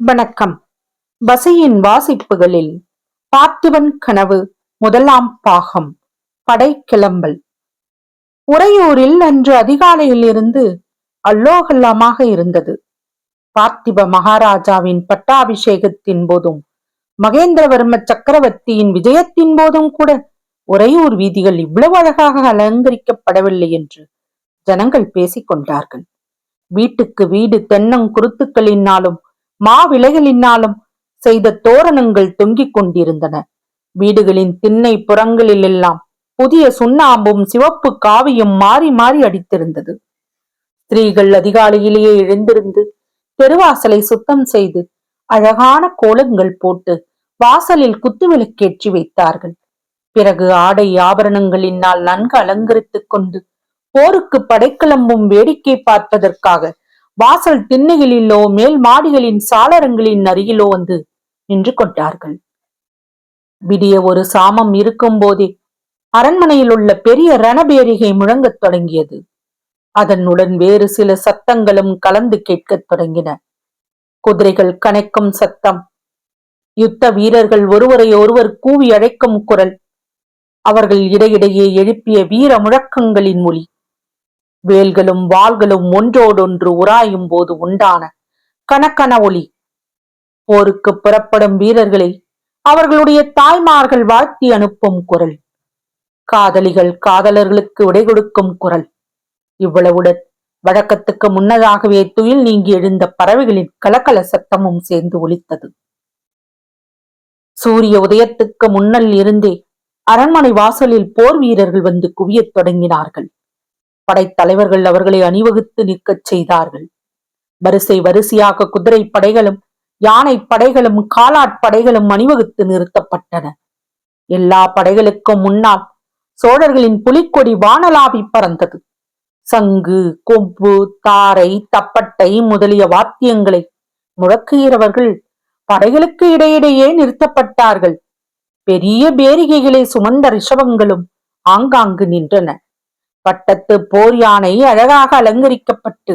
வணக்கம். பசியின் வாசிப்புகளில் பார்த்திபன் கனவு முதலாம் பாகம். படை கிளம்பல். உறையூரில் அன்று அதிகாலையில் இருந்து அல்லோகல்லமாக இருந்தது. பார்த்திப மகாராஜாவின் பட்டாபிஷேகத்தின் போதும் மகேந்திரவர்ம சக்கரவர்த்தியின் விஜயத்தின் போதும் கூட உறையூர் வீதிகள் இவ்வளவு அழகாக அலங்கரிக்கப்படவில்லை என்று ஜனங்கள் பேசிக் கொண்டார்கள். வீட்டுக்கு வீடு தென்னங்குருத்துக்களினாலும் மாவிலைகளினாலும் செய்த தோரணங்கள் தொங்கிக் கொண்டிருந்தன. வீடுகளின் திண்ணை புறங்களில் எல்லாம் புதிய சுண்ணாம்பும் சிவப்பு காவியும் மாறி மாறி அடித்திருந்தது. ஸ்திரீகள் அதிகாலையிலேயே எழுந்திருந்து தெருவாசலை சுத்தம் செய்து அழகான கோலங்கள் போட்டு வாசலில் குத்துவிளக்கேற்றி வைத்தார்கள். பிறகு ஆடை ஆபரணங்களினால் நன்கு அலங்கரித்துக் கொண்டு போருக்கு படைக்கிளம்பும் வேடிக்கை பார்ப்பதற்காக வாசல் திண்ணைகளிலோ மேல் மாடிகளின் சாளரங்களின் அருகிலோ வந்து நின்று கொண்டார்கள். விடிய ஒரு சாமம் இருக்கும் போதே அரண்மனையில் உள்ள பெரிய ரணபேரிகை முழங்கத் தொடங்கியது. அதனுடன் வேறு சில சத்தங்களும் கலந்து கேட்கத் தொடங்கின. குதிரைகள் கனைக்கும் சத்தம், யுத்த வீரர்கள் ஒருவரை ஒருவர் கூவி அழைக்கும் குரல், அவர்கள் இடையிடையே எழுப்பிய வீர முழக்கங்களின் ஒலி, வேல்களும் வாள்களும் ஒன்றோடொன்று உராயும் போது உண்டான கனக்கன ஒலி, போருக்கு புறப்படும் வீரர்களை அவர்களுடைய தாய்மார்கள் வாழ்த்தி அனுப்பும் குரல், காதலிகள் காதலர்களுக்கு விடை கொடுக்கும் குரல், இவ்வளவுடன் வழக்கத்துக்கு முன்னதாகவே துயில் நீங்கி எழுந்த பறவைகளின் கலக்கல சத்தமும் சேர்ந்து ஒலித்தது. சூரிய உதயத்துக்கு முன்னல் இருந்தே அரண்மனை வாசலில் போர் வீரர்கள் வந்து குவியத் தொடங்கினார்கள். படைத்தலைவர்கள் அவர்களை அணிவகுத்து நிற்கச் செய்தார்கள். வரிசை வரிசையாக குதிரை படைகளும் யானை படைகளும் காலாட்படைகளும் அணிவகுத்து நிறுத்தப்பட்டன. எல்லா படைகளுக்கும் முன்னால் சோழர்களின் புலிக்கொடி வானலாவி பறந்தது. சங்கு, கொம்பு, தாரை, தப்பட்டை முதலிய வாத்தியங்களை முழக்குகிறவர்கள் படைகளுக்கு இடையிடையே நிறுத்தப்பட்டார்கள். பெரிய பேரிகைகளை சுமந்த ரிஷபங்களும் ஆங்காங்கு நின்றன. பட்டத்து போர் யானை அழகாக அலங்கரிக்கப்பட்டு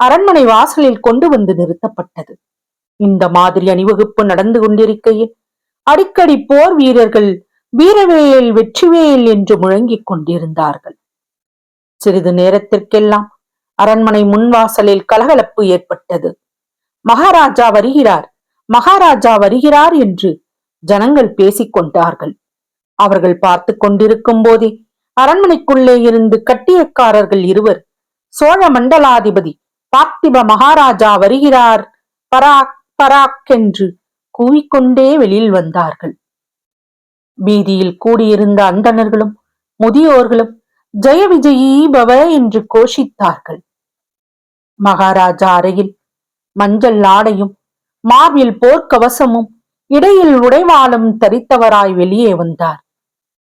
அரண்மனை வாசலில் கொண்டு வந்து நிறுத்தப்பட்டது. இந்த மாதிரி அணிவகுப்பு நடந்து கொண்டிருக்கையில் அடிக்கடி போர் வீரர்கள் வீரவேல் வெற்றிவேல் என்று முழங்கிக் கொண்டிருந்தார்கள். சிறிது நேரத்திற்கெல்லாம் அரண்மனை முன்வாசலில் கலகலப்பு ஏற்பட்டது. மகாராஜா வருகிறார், மகாராஜா வருகிறார் என்று ஜனங்கள் பேசிக் கொண்டார்கள். அவர்கள் பார்த்து கொண்டிருக்கும் போதே அரண்மனைக்குள்ளே இருந்து கட்டியக்காரர்கள் இருவர் சோழ மண்டலாதிபதி பார்த்திப மகாராஜா வருகிறார், பராக் பராக் என்று கூவிக்கொண்டே வெளியில் வந்தார்கள். வீதியில் கூடியிருந்த அந்தணர்களும் முதியோர்களும் ஜெய விஜயீ பவ என்று கோஷித்தார்கள். மகாராஜா அறையில் மஞ்சள் ஆடையும் மார்பில் போர்க்கவசமும் இடையில் உடைவாளும் தரித்தவராய் வெளியே வந்தார்.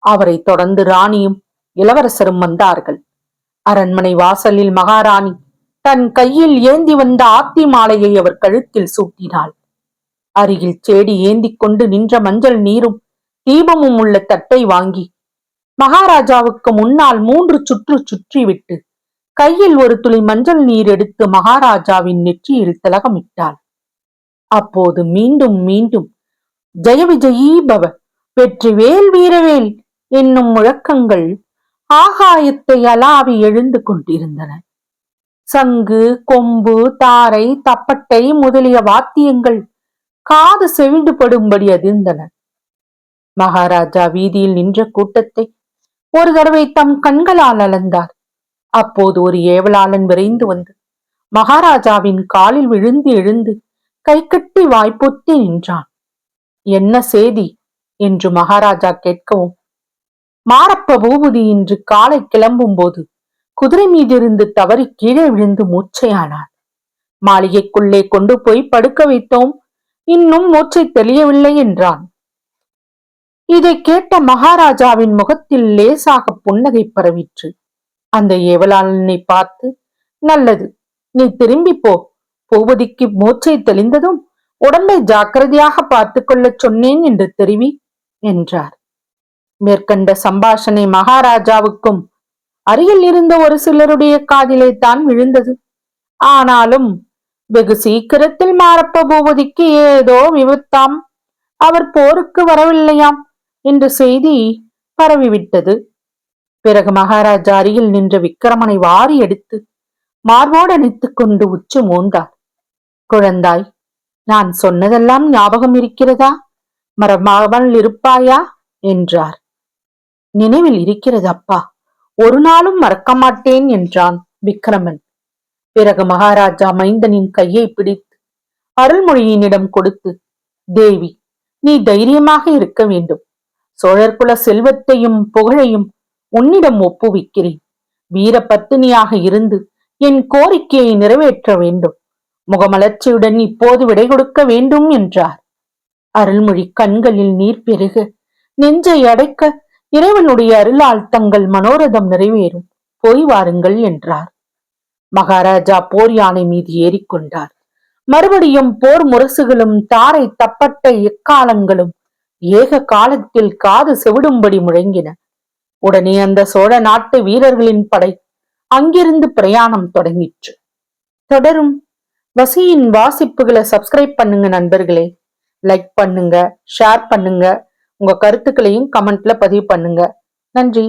அவரை தொடர்ந்து ராணியும் இளவரசரும் வந்தார்கள். அரண்மனை வாசலில் மகாராணி தன் கையில் ஏந்தி வந்த ஆத்தி மாலையை அவர் கழுத்தில் சூட்டினாள். அருகில் செடி ஏந்திக் கொண்டு நின்ற மஞ்சள் நீரும் தீபமும் உள்ள தட்டை வாங்கி மகாராஜாவுக்கு முன்னால் 3 சுற்று சுற்றிவிட்டு கையில் ஒரு துளி மஞ்சள் நீர் எடுத்து மகாராஜாவின் நெற்றியில் திலகமிட்டாள். அப்போது மீண்டும் மீண்டும் ஜெய விஜயீ பவ, வெற்றி வேல் வீரவேல் என்னும் முழக்கங்கள் ஆகாயத்தை அலாவி எழுந்து கொண்டிருந்தன. சங்கு, கொம்பு, தாரை, தப்பட்டை முதலிய வாத்தியங்கள் காது செவிடுபடும்படி அதிர்ந்தன. மகாராஜா வீதியில் நின்ற கூட்டத்தை ஒரு தடவை தம் கண்களால் அளந்தார். அப்போது ஒரு ஏவலாளன் விரைந்து வந்து மகாராஜாவின் காலில் விழுந்து எழுந்து கை கட்டி வாய்ப்பொத்தி நின்றான். என்ன சேதி என்று மகாராஜா கேட்கவும், மாரப்ப பூபதி இன்று காலை கிளம்பும் போது குதிரை மீதிருந்து தவறி கீழே விழுந்து மூச்சையானார். மாளிகைக்குள்ளே கொண்டு போய் படுக்க வைத்தோம், இன்னும் மூச்சை தெளியவில்லை என்றான். இதை கேட்ட மகாராஜாவின் முகத்தில் லேசாக புன்னகை பரவிற்று. அந்த ஏவலாளனை பார்த்து, நல்லது, நீ திரும்பி போ, பூபதிக்கு மூச்சை தெளிந்ததும் உடம்பை ஜாக்கிரதையாக பார்த்து கொள்ளச் சொன்னேன் என்று தெரிவி என்றார். மேற்கண்ட சம்பாஷணை மகாராஜாவுக்கும் அருகில் இருந்த ஒரு சிலருடைய காதிலே தான் விழுந்தது. ஆனாலும் வெகு சீக்கிரத்தில் மாரப்ப பூபதிக்கு ஏதோ விபத்தாம், அவர் போருக்கு வரவில்லையாம் என்ற செய்தி பரவிவிட்டது. பிறகு மகாராஜா அருகில் நின்ற விக்கிரமனை வாரி எடுத்து மார்போடு அணைத்துக் கொண்டு உச்சு மூண்டார். குழந்தாய், நான் சொன்னதெல்லாம் ஞாபகம் இருக்கிறதா? மறவாமல் இருப்பாயா என்றார். நினைவில் இருக்கிறது அப்பா, ஒரு நாளும் மறக்க மாட்டேன் என்றான் விக்கிரமன். பிறகு மகாராஜா மைந்தனின் கையை பிடித்து அருள்மொழியினிடம் கொடுத்து, தேவி, நீ தைரியமாக இருக்க வேண்டும். சோழர்குல செல்வத்தையும் புகழையும் உன்னிடம் ஒப்புவிக்கிறேன். வீர பத்தினியாக இருந்து என் கோரிக்கையை நிறைவேற்ற வேண்டும். முகமலர்ச்சியுடன் இப்போது விடை கொடுக்க வேண்டும் என்றார். அருள்மொழி கண்களில் நீர் பெருக, நெஞ்சை அடைக்க, இறைவனுடைய அருளால் தங்கள் மனோரதம் நிறைவேறும், போய் வாருங்கள் என்றார். மகாராஜா போர் யானை மீது ஏறிக்கொண்டார். மறுபடியும் போர் முரசுகளும் தாரை தப்பட்ட எக்காலங்களும் ஏக காலத்தில் காது செவிடும்படி முழங்கின. உடனே அந்த சோழ நாட்டு வீரர்களின் படை அங்கிருந்து பிரயாணம் தொடங்கிற்று. தொடரும் வசியின் வாசிப்புகளை சப்ஸ்கிரைப் பண்ணுங்க நண்பர்களே. லைக் பண்ணுங்க, ஷேர் பண்ணுங்க, உங்க கருத்துக்களையும் கமெண்ட்ல பதிவு பண்ணுங்க. நன்றி.